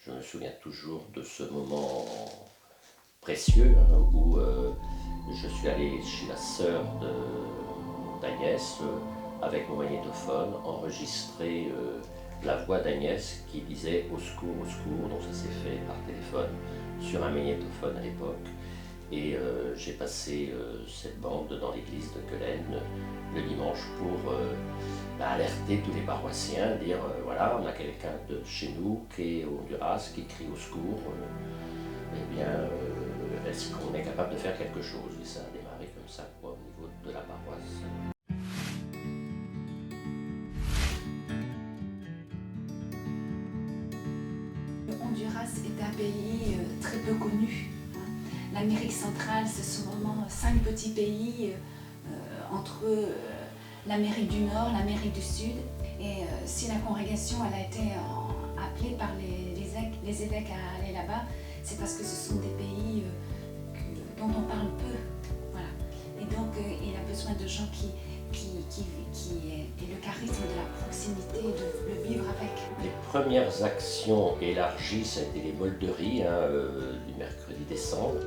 Je me souviens toujours de ce moment précieux où je suis allé chez la sœur d'Agnès avec mon magnétophone, enregistrer la voix d'Agnès qui disait au secours, au secours. Donc ça s'est fait par téléphone sur un magnétophone à l'époque. Et j'ai passé cette bande dans l'église de Quelen le dimanche pour alerter tous les paroissiens, dire voilà, on a quelqu'un de chez nous qui est au Honduras, qui crie au secours. Eh bien, est-ce qu'on est capable de faire quelque chose? Et ça a démarré comme ça, quoi, au niveau de la paroisse. Le Honduras est un pays très peu connu. L'Amérique centrale, ce sont vraiment 5 petits pays entre l'Amérique du Nord, l'Amérique du Sud. Et si la congrégation elle a été appelée par les évêques à aller là-bas, c'est parce que ce sont des pays dont on parle peu. Voilà. Et donc il a besoin de gens qui aient le charisme de la proximité, de le vivre avec. Les premières actions élargies, ça a été les bols de riz du mercredi décembre.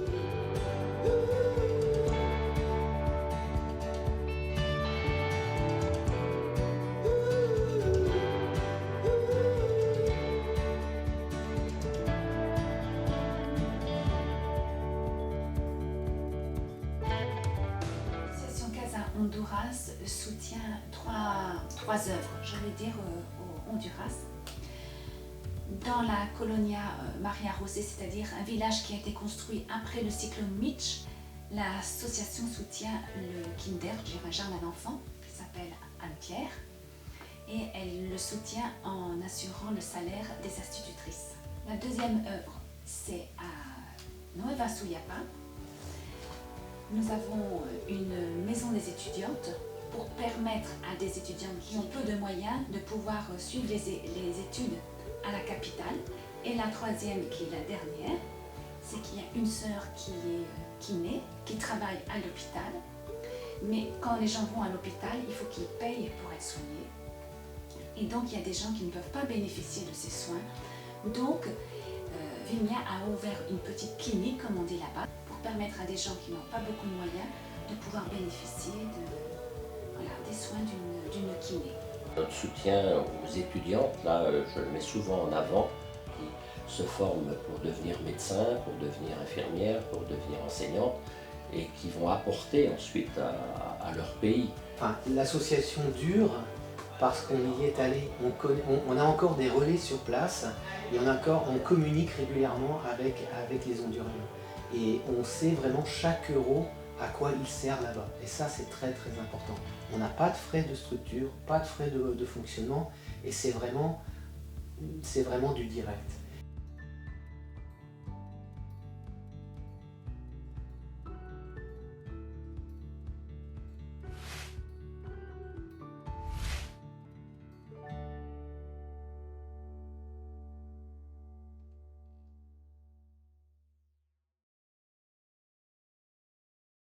L'association Casa Honduras soutient trois œuvres, je vais dire, au Honduras. Dans la colonia Maria José, c'est-à-dire un village qui a été construit après le cyclone Mitch, l'association soutient le Kinder, un jardin d'enfants, qui s'appelle Anne-Pierre, et elle le soutient en assurant le salaire des institutrices. La deuxième œuvre, c'est à Nueva Suyapa. Nous avons une maison des étudiantes pour permettre à des étudiantes qui ont peu de moyens de pouvoir suivre les études à la capitale. Et la troisième, qui est la dernière, c'est qu'il y a une sœur qui est kiné, qui travaille à l'hôpital. Mais quand les gens vont à l'hôpital, il faut qu'ils payent pour être soignés. Et donc il y a des gens qui ne peuvent pas bénéficier de ces soins. Donc Vigna a ouvert une petite clinique, comme on dit là-bas, pour permettre à des gens qui n'ont pas beaucoup de moyens de pouvoir bénéficier des soins d'une kiné. Notre soutien aux étudiantes, là, je le mets souvent en avant, qui se forment pour devenir médecin, pour devenir infirmière, pour devenir enseignante, et qui vont apporter ensuite à leur pays. Enfin, l'association dure parce qu'on y est allé, on a encore des relais sur place et on communique régulièrement avec les Honduriens. Et on sait vraiment chaque euro à quoi il sert là-bas. Et ça, c'est très très important. On n'a pas de frais de structure, pas de frais de fonctionnement, et c'est vraiment du direct.